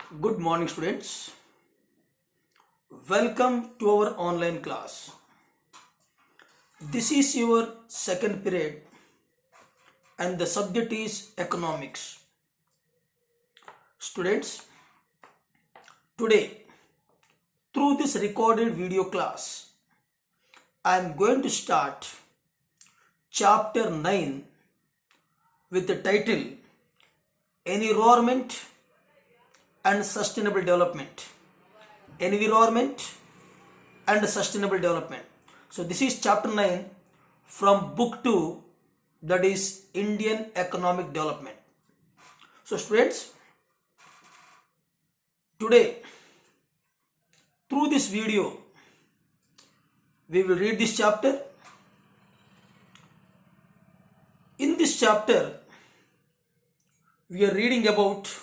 Good morning, students. Welcome to our online class. This is your second period, and the subject is economics. Students, today, through this recorded video class, I am going to start chapter 9 with the title Environment and Sustainable Development. Environment and Sustainable Development. So this is chapter 9 from book 2, that is Indian Economic Development. So students, today through this video we will read this chapter. In this chapter we are reading about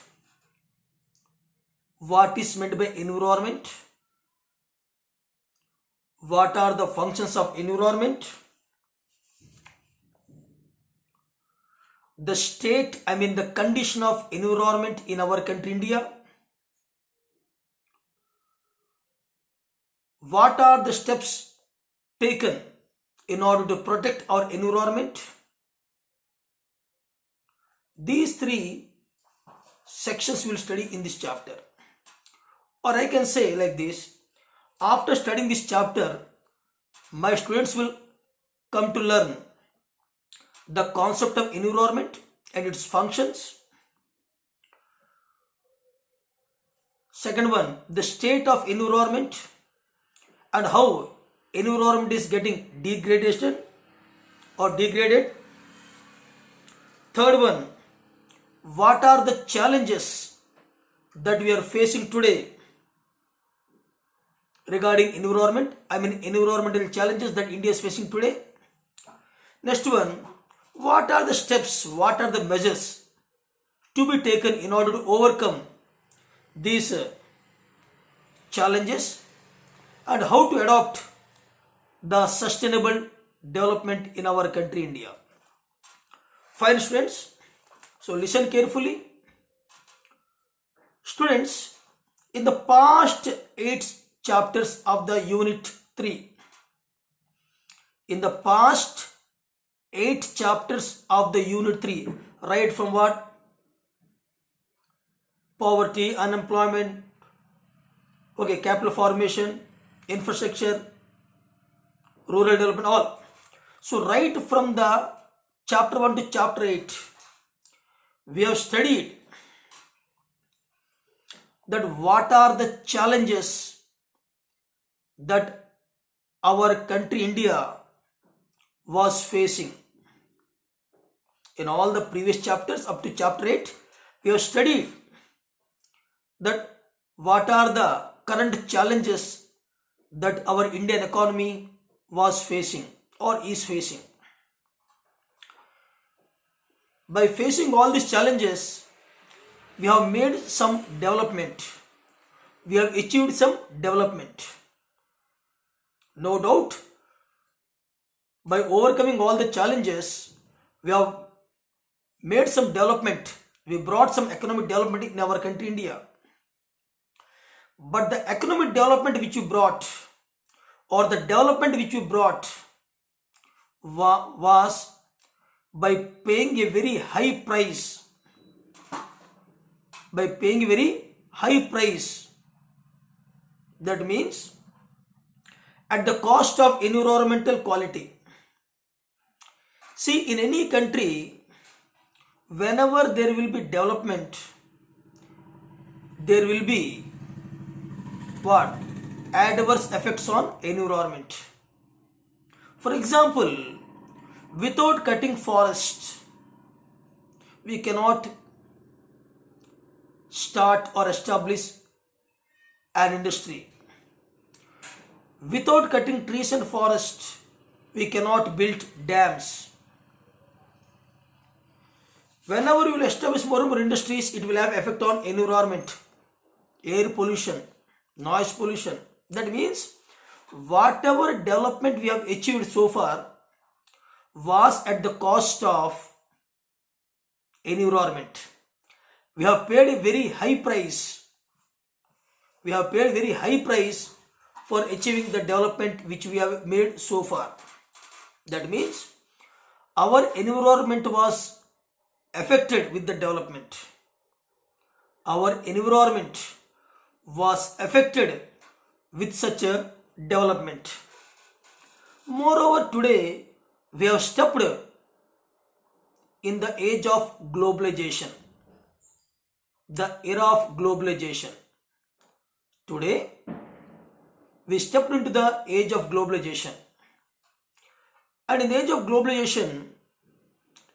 what is meant by environment, what are the functions of environment, the condition of environment in our country India, what are the steps taken in order to protect our environment. These three sections we will study in this chapter. Or I can say like this, after studying this chapter, my students will come to learn the concept of environment and its functions. Second one, the state of environment and how environment is getting degradation or degraded. Third one, what are the challenges that we are facing today regarding environment, environmental challenges that India is facing today. Next one, what are the steps, what are the measures to be taken in order to overcome these challenges, and how to adopt the sustainable development in our country India. Fine students, so listen carefully. Students, in the past 8 chapters of the unit 3, in the past 8 chapters of the unit 3, right from what? Poverty, unemployment, capital formation, infrastructure, rural development, all. So right from the chapter 1 to chapter 8, we have studied that what are the challenges that our country India was facing. In all the previous chapters up to chapter 8, we have studied that what are the current challenges that our Indian economy was facing or is facing. By facing all these challenges, we have made some development. We have achieved some development. No doubt, by overcoming all the challenges, we have made some development. We brought some economic development in our country India. But the economic development which you brought, or the development which you brought, was by paying a very high price. By paying a very high price. That means at the cost of environmental quality. See, in any country, whenever there will be development, there will be what? Adverse effects on environment. For example, without cutting forests, we cannot start or establish an industry. Without cutting trees and forests, we cannot build dams. Whenever you will establish more and more industries, it will have effect on environment, air pollution, noise pollution. That means whatever development we have achieved so far was at the cost of environment. We have paid a very high price We have paid very high price for achieving the development which we have made so far. That means our environment was affected with the development. Our environment was affected with such a development. Moreover, today we have stepped in the age of globalization, the era of globalization. Today we stepped into the age of globalization, and in the age of globalization,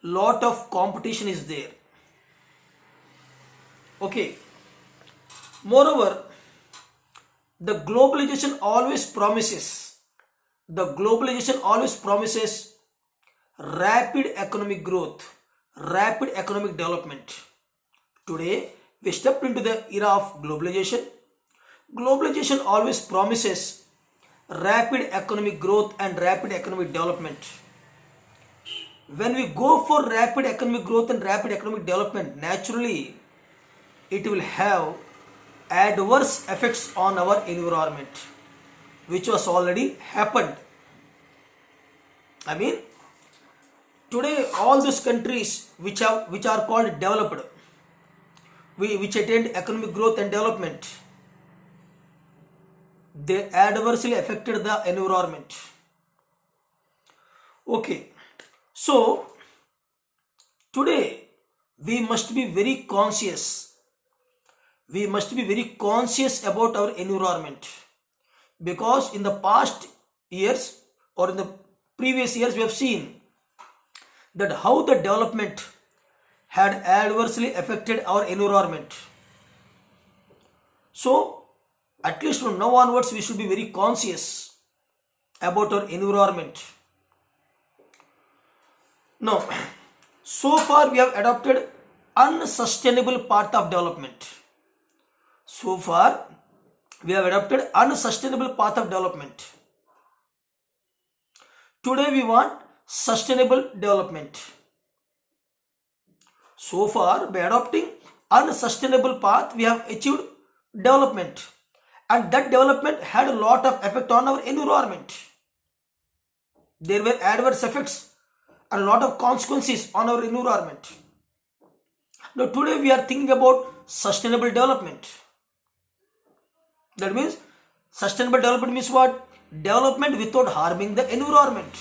lot of competition is there. Okay. Moreover, the globalization always promises rapid economic growth, rapid economic development. Today we stepped into the era of globalization. Globalization always promises rapid economic growth and rapid economic development. When we go for rapid economic growth and rapid economic development, naturally it will have adverse effects on our environment, which was already happened. I mean, today all those countries which are called developed, which attained economic growth and development, they adversely affected the environment. Okay, so today we must be very conscious. We must be very conscious about our environment, because in the past years or in the previous years we have seen that how the development had adversely affected our environment. So at least from now onwards we should be very conscious about our environment. Now, so far we have adopted unsustainable path of development. So far we have adopted unsustainable path of development. Today we want sustainable development. So far, by adopting unsustainable path, we have achieved development, and that development had a lot of effect on our environment. There were adverse effects and a lot of consequences on our environment. Now today we are thinking about sustainable development. That means sustainable development means what? Development without harming the environment.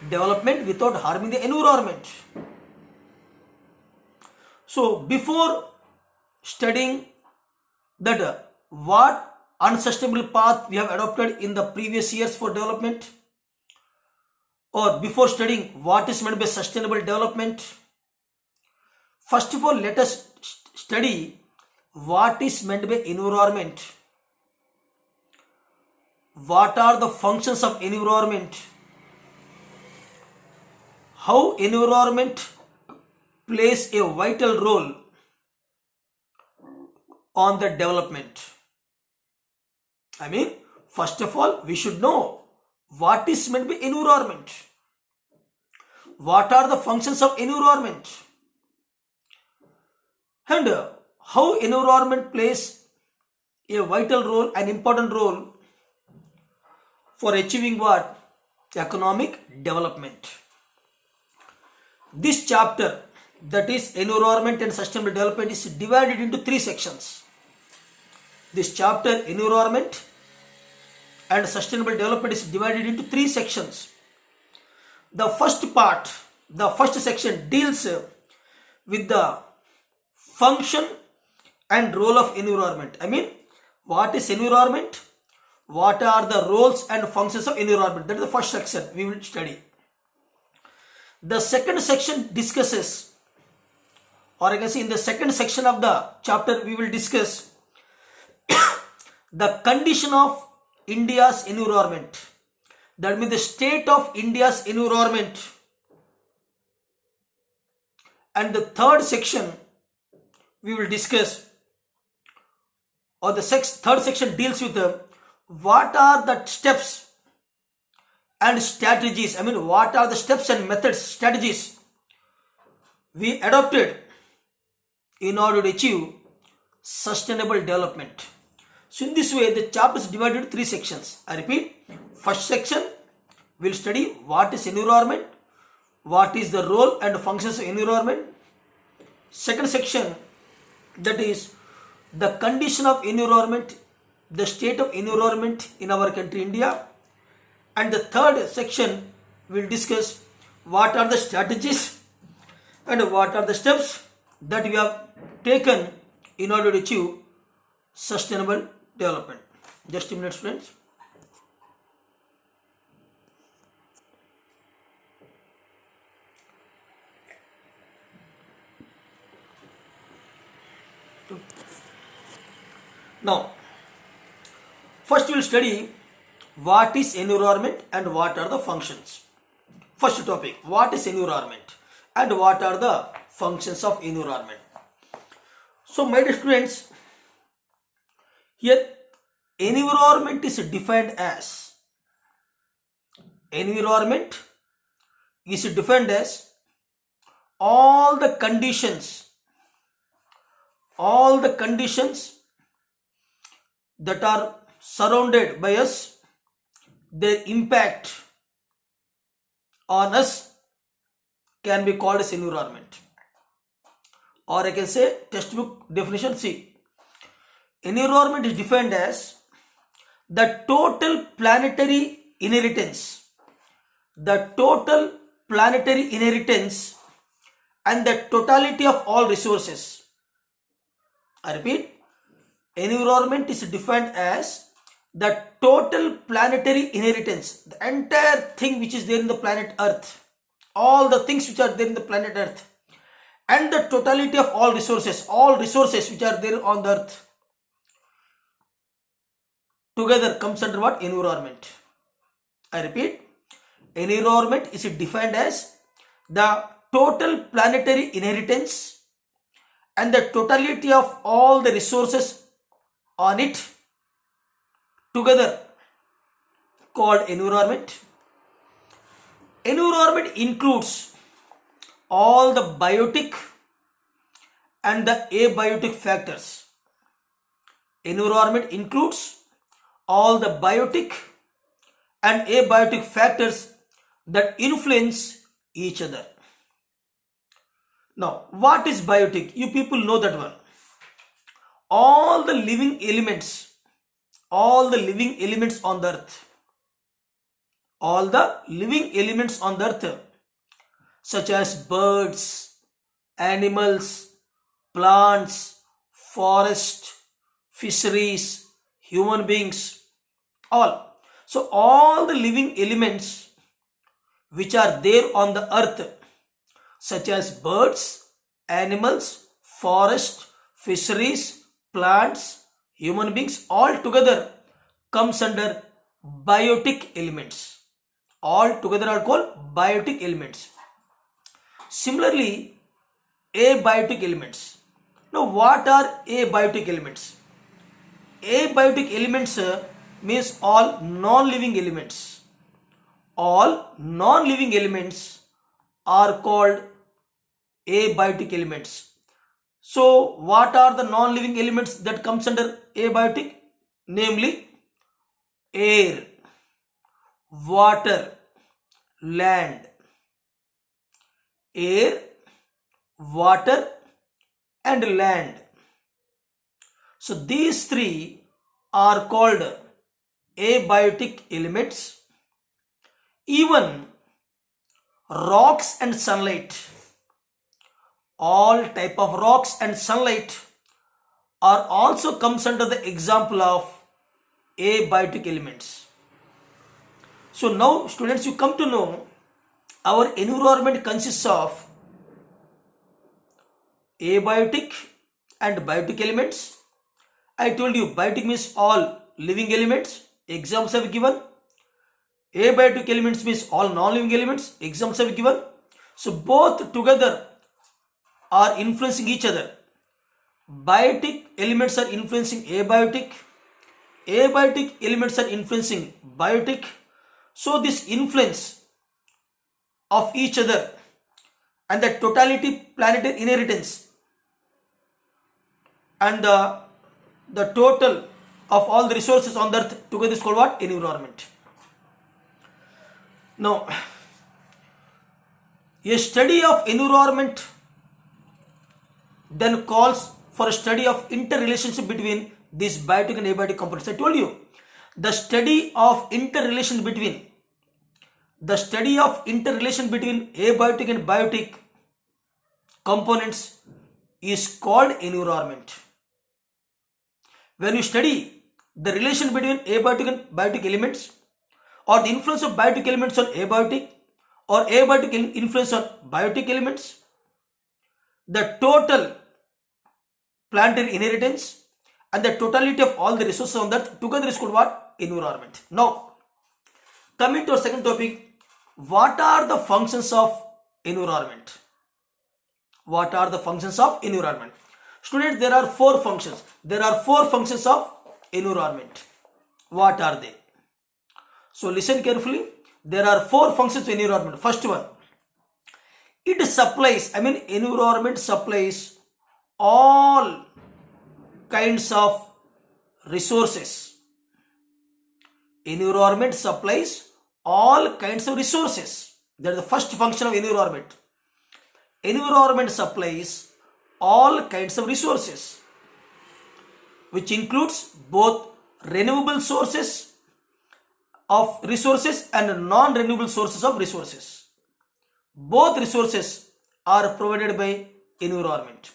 Development without harming the environment. So before studying that what unsustainable path we have adopted in the previous years for development, or before studying what is meant by sustainable development, first of all let us study what is meant by environment. What are the functions of environment? How environment plays a vital role on the development. I mean, first of all, we should know what is meant by environment. What are the functions of environment? And how environment plays a vital role, an important role for achieving what? Economic development. This chapter, that is environment and sustainable development, is divided into three sections. This chapter, environment and sustainable development, is divided into three sections. The first part, the first section deals with the function and role of environment. I mean, what is environment? What are the roles and functions of environment? That is the first section we will study. The second section discusses, or I can say in the second section of the chapter we will discuss the condition of India's environment. That means the state of India's environment. And the third section we will discuss, or the third section deals with what are the steps and strategies. I mean, what are the steps and methods, strategies we adopted in order to achieve sustainable development. So in this way, the chapter is divided into three sections. I repeat, first section will study what is environment, what is the role and functions of environment. Second section, that is the condition of environment, the state of environment in our country India. And the third section will discuss what are the strategies and what are the steps that we have taken in order to achieve sustainable development. Just a minute, students. Now, first we will study what is environment and what are the functions. First topic, what is environment and what are the functions of environment. So my dear students, here environment is defined as all the conditions that are surrounded by us, their impact on us can be called as environment. Or I can say textbook definition C. Environment is defined as the total planetary inheritance and the totality of all resources. I repeat, environment is defined as the total planetary inheritance, the entire thing which is there in the planet Earth, all the things which are there in the planet Earth, and the totality of all resources which are there on the Earth, together comes under what? Environment. I repeat, environment is defined as the total planetary inheritance and the totality of all the resources on it, together called environment. Environment includes all the biotic and the abiotic factors. Environment includes all the biotic and abiotic factors that influence each other. Now, what is biotic? You people know that one. All the living elements on the earth, such as birds, animals, plants, forest, fisheries, human beings, all. So all the living elements which are there on the earth, such as birds, animals, forest, fisheries, plants, human beings, all together comes under biotic elements. All together are called biotic elements. Similarly, abiotic elements. Now, what are abiotic elements? Abiotic elements means all non-living elements. All non-living elements are called abiotic elements. So, what are the non-living elements that comes under abiotic? Namely, air, water, land. Air, water and land. So these three are called abiotic elements. Even rocks and sunlight, all type of rocks and sunlight are also comes under the example of abiotic elements. So now students, you come to know our environment consists of abiotic and biotic elements. I told you biotic means all living elements. Examples have given. Abiotic elements means all non-living elements. Examples have given. So both together are influencing each other. Biotic elements are influencing abiotic. Abiotic elements are influencing biotic. So this influence of each other and the totality planetary inheritance and the total of all the resources on the earth together is called what? Environment. Now, a study of environment then calls for a study of interrelationship between these biotic and abiotic components. I told you, the study of interrelation between abiotic and biotic components is called environment. When you study the relation between abiotic and biotic elements, or the influence of biotic elements on abiotic, or abiotic influence on biotic elements, the total planetary inheritance and the totality of all the resources on the earth together is called what? Environment. Now, coming to our second topic, what are the functions of environment? What are the functions of environment? Students, there are four functions. There are four functions of environment. What are they? So listen carefully. There are four functions of environment. First one, it supplies, environment supplies all kinds of resources. Environment supplies all kinds of resources. That is the first function of environment. Environment supplies all kinds of resources, which includes both renewable sources of resources and non-renewable sources of resources. Both resources are provided by environment.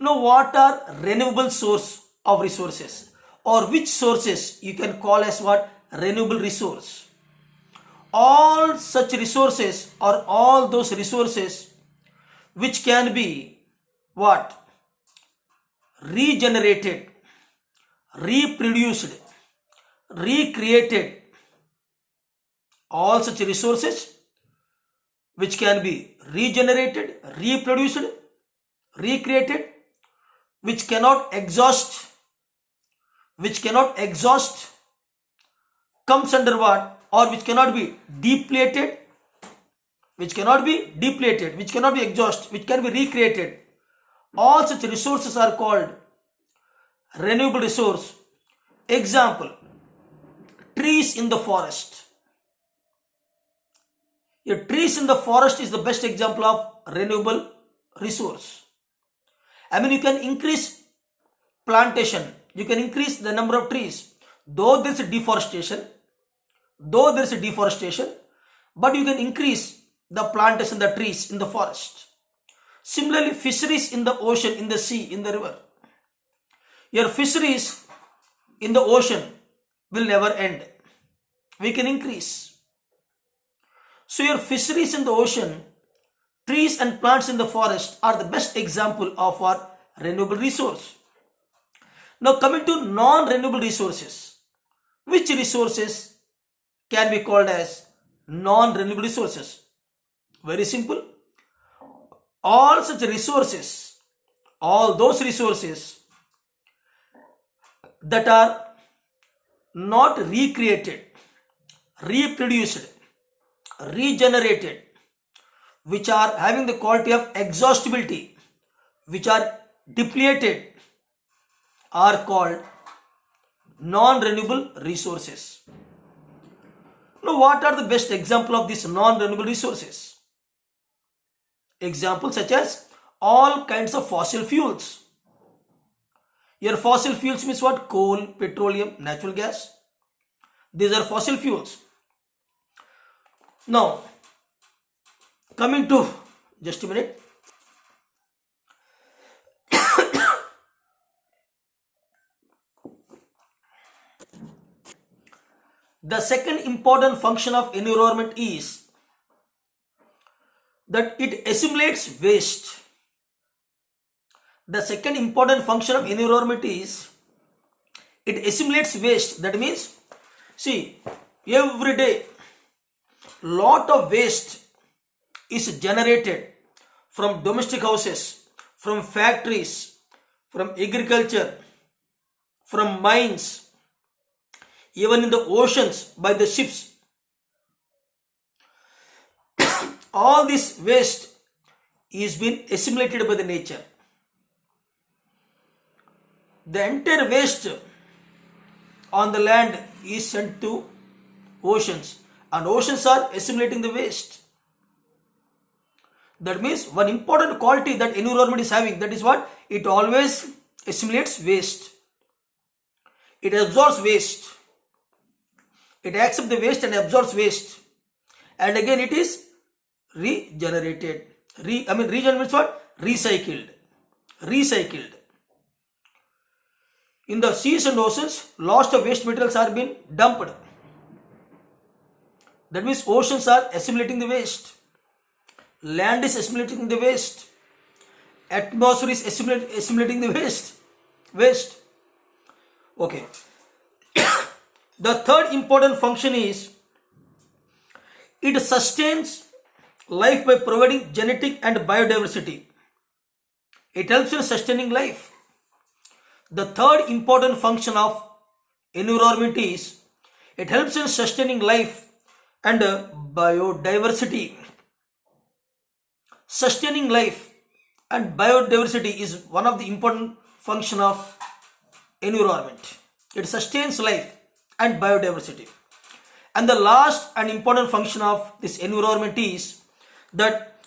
Now, what are renewable source of resources, or which sources you can call as what? Renewable resource. All such resources, or all those resources which can be what? Regenerated, reproduced, recreated. All such resources which can be regenerated, reproduced, recreated, which cannot exhaust, comes under what? Or which cannot be depleted, which cannot be exhausted, which can be recreated. All such resources are called renewable resource. Example, trees in the forest. Trees in the forest is the best example of renewable resource. You can increase plantation, you can increase the number of trees, though there is a deforestation, but you can increase the plantation, the trees in the forest. Similarly, fisheries in the ocean, in the sea, in the river. Your fisheries in the ocean will never end. We can increase. So your fisheries in the ocean, trees and plants in the forest are the best example of our renewable resource. Now coming to non-renewable resources. Which resources can be called as non-renewable resources? Very simple. All such resources, all those resources that are not recreated, reproduced, regenerated, which are having the quality of exhaustibility, which are depleted, are called non-renewable resources. Now, what are the best example of these non-renewable resources? Examples such as all kinds of fossil fuels. Your fossil fuels means what? Coal, petroleum, natural gas. These are fossil fuels. Now, coming to, just a minute. The second important function of environment is that it assimilates waste. The second important function of environment is it assimilates waste. That means, see, every day lot of waste is generated from domestic houses, from factories, from agriculture, from mines, even in the oceans by the ships. All this waste is being assimilated by the nature. The entire waste on the land is sent to oceans, and oceans are assimilating the waste. That means one important quality that environment is having, that is what? It always assimilates waste. It absorbs waste. It accepts the waste and absorbs waste. And again it is regenerated. Regenerate means what? Recycled. Recycled. In the seas and oceans, lots of waste materials are being dumped. That means oceans are assimilating the waste. Land is assimilating the waste. Atmosphere is assimilating the waste. Okay. The third important function is it sustains life by providing genetic and biodiversity. It helps in sustaining life. The third important function of environment is it helps in sustaining life and biodiversity. Sustaining life and biodiversity is one of the important function of environment. It sustains life and biodiversity. And the last and important function of this environment is that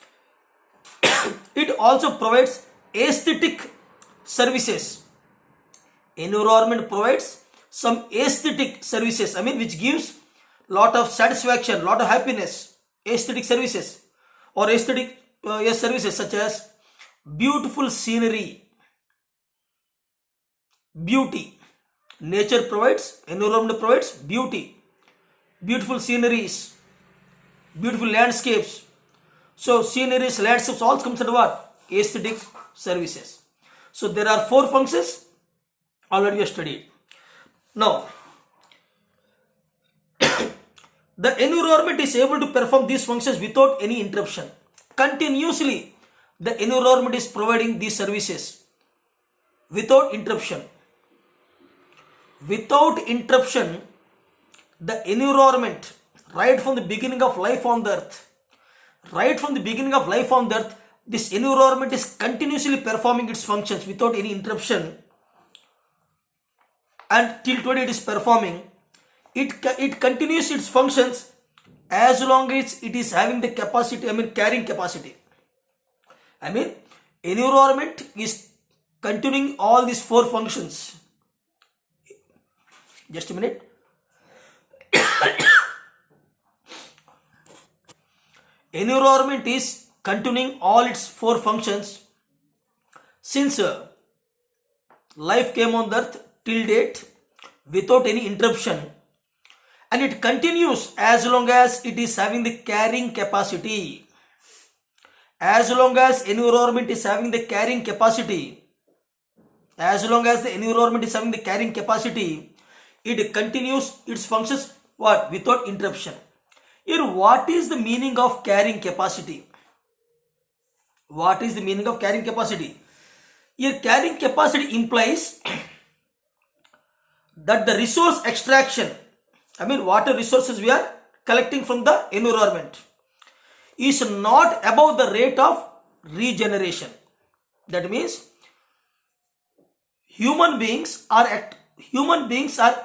it also provides aesthetic services. Environment provides some aesthetic services, which gives lot of satisfaction, lot of happiness. Aesthetic services or aesthetic services such as beautiful scenery, beauty. Nature provides, environment provides beauty, beautiful sceneries, beautiful landscapes. So sceneries, landscapes all comes under what? Aesthetic services. So there are 4 functions already we have studied. Now the environment is able to perform these functions without any interruption. Continuously the environment is providing these services without interruption. Without interruption, the environment, right from the beginning of life on the earth, this environment is continuously performing its functions without any interruption, and till today it is performing. It continues its functions as long as it is having the capacity, carrying capacity. Environment is continuing all these 4 functions. Just a minute. Environment is continuing all its 4 functions since life came on the earth till date without any interruption, and it continues as long as it is having the carrying capacity. As long as environment is having the carrying capacity, it continues its functions without interruption. Here, what is the meaning of carrying capacity? Here, carrying capacity implies that the resource extraction, water resources we are collecting from the environment, is not above the rate of regeneration. That means human beings are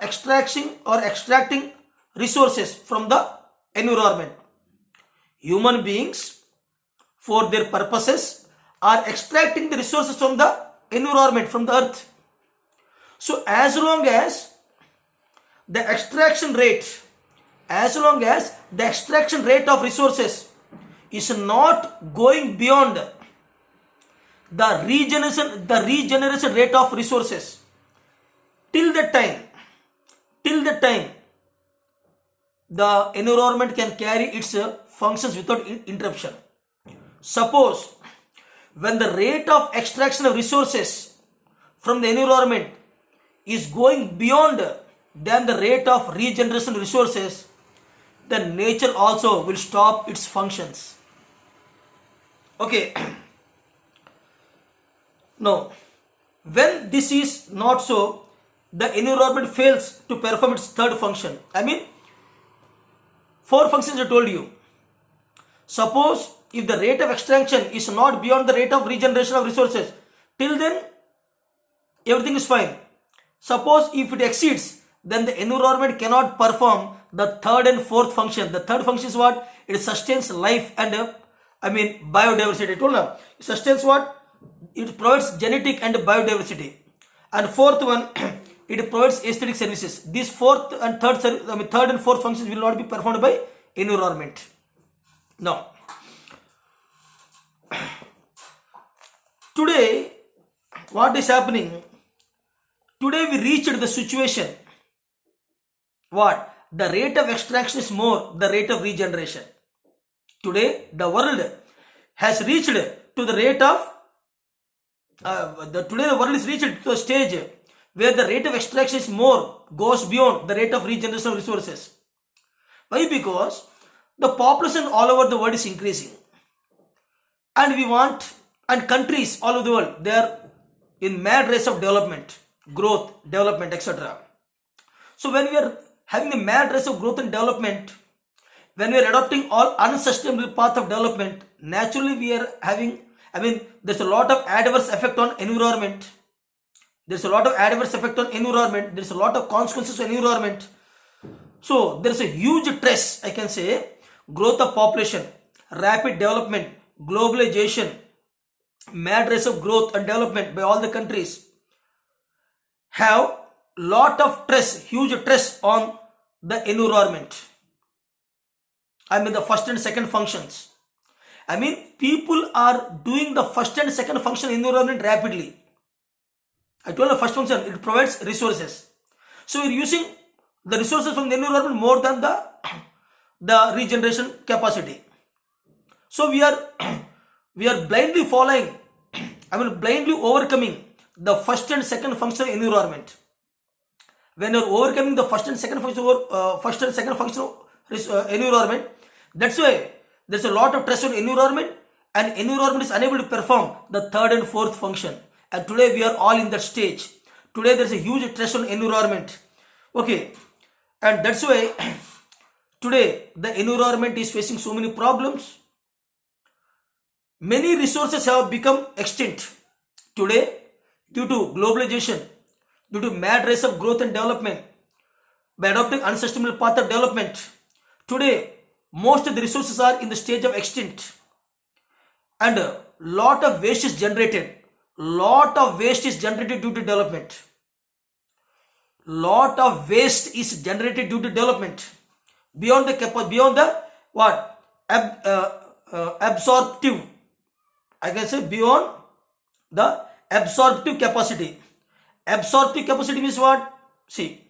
extracting resources from the environment. Human beings, for their purposes, are extracting the resources from the environment, from the earth. So as long as the extraction rate of resources is not going beyond the regeneration rate of resources, till the time the environment can carry its functions without interruption. Suppose when the rate of extraction of resources from the environment is going beyond than the rate of regeneration resources, then nature also will stop its functions. Okay. Now, when this is not so, the environment fails to perform its third function. 4 functions I told you. Suppose if the rate of extraction is not beyond the rate of regeneration of resources, till then everything is fine. Suppose if it exceeds, then the environment cannot perform the third and fourth function. The third function is what? It sustains life and biodiversity. I told you. It sustains what? It provides genetic and biodiversity. And fourth one, it provides aesthetic services. These fourth and third and fourth functions will not be performed by environment. Now, today, what is happening? Today we reached the situation. What? The rate of extraction is more the rate of regeneration. Today the world has reached to the rate of today the world is reached to a stage where the rate of extraction is more, goes beyond the rate of regeneration of resources. Why? Because the population all over the world is increasing, and countries all over the world, they are in mad race of development, growth, development, etc. So when we are having a mad race of growth and development, when we are adopting all unsustainable path of development, naturally we are having, there's a lot of adverse effect on environment. There's a lot of adverse effect on environment. There's a lot of consequences on environment. So there's a huge stress, I can say, growth of population, rapid development, globalization, mad race of growth and development by all the countries have lot of stress, huge stress on the environment. The first and second functions. People are doing the first and second function in the environment rapidly. I told the first function, it provides resources. So we're using the resources from the environment more than the regeneration capacity. So we are blindly following, blindly overcoming the first and second function of environment. When you're overcoming the first and second function environment, that's why there's a lot of stress on environment, and environment is unable to perform the third and fourth function. And today we are all in that stage. Today there's a huge stress on environment. Okay, and that's why today the environment is facing so many problems. Many resources have become extinct today due to globalization, due to mad race of growth and development, by adopting unsustainable path of development. Today, most of the resources are in the stage of extinct, and a lot of waste is generated. Lot of waste is generated due to development. Lot of waste is generated due to development beyond the what absorptive. I can say beyond the absorptive capacity. Absorptive capacity means what? See,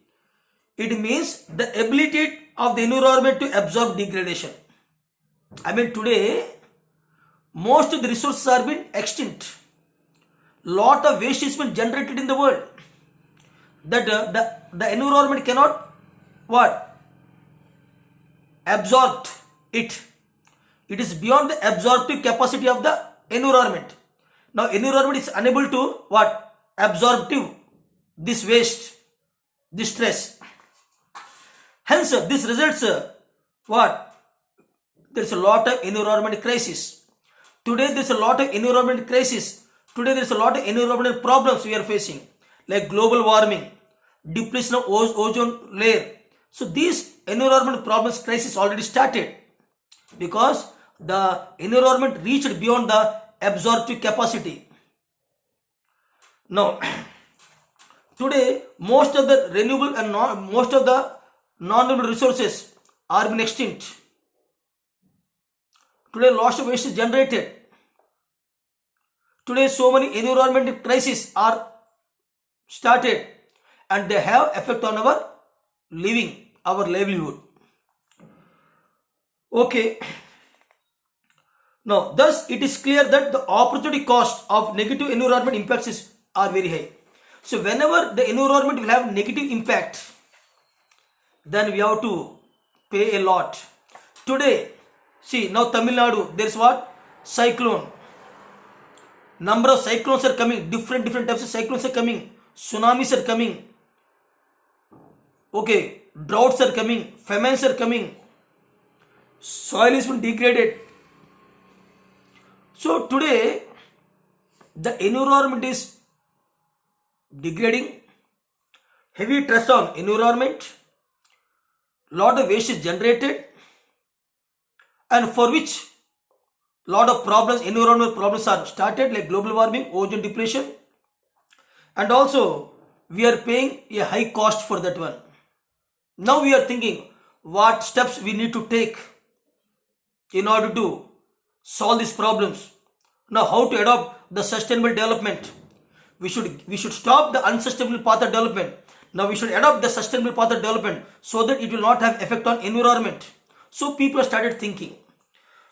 it means the ability of the environment to absorb degradation. Today, most of the resources are being extinct. Lot of waste is been generated in the world that the environment cannot what? Absorb it. It is beyond the absorptive capacity of the environment. Now environment is unable to what? Absorptive this waste, this stress. Hence this results what? There is a lot of environment crisis. Today there is a lot of environment crisis. Today there is a lot of environmental problems we are facing, like global warming, depletion of ozone layer. So these environmental problems crisis already started because the environment reached beyond the absorptive capacity. Now, today most of the renewable and most of the non-renewable resources are being extinct. Today lots of waste is generated. Today so many environmental crises are started, and they have effect on our living, our livelihood. Okay. Now, thus it is clear that the opportunity cost of negative environment impacts are very high. So whenever the environment will have negative impact, then we have to pay a lot. Today, see, now Tamil Nadu, there is what? Cyclone. Number of cyclones are coming, different types of cyclones are coming, tsunamis are coming, okay, droughts are coming, famines are coming, soil is been degraded. So today the environment is degrading, heavy stress on environment, lot of waste is generated, and for which lot of problems, environmental problems are started like global warming, ozone depletion, and also we are paying a high cost for that one. Now we are thinking what steps we need to take in order to solve these problems. Now how to adopt the sustainable development. We should stop the unsustainable path of development. Now we should adopt the sustainable path of development so that it will not have effect on environment. So people started thinking.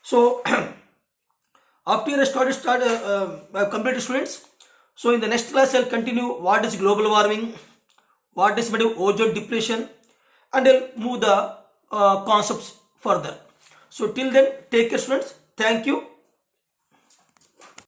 So after I completed students. So in the next class I'll continue what is global warming, what is ozone depletion, and I'll move the concepts further. So till then, take care students. Thank you.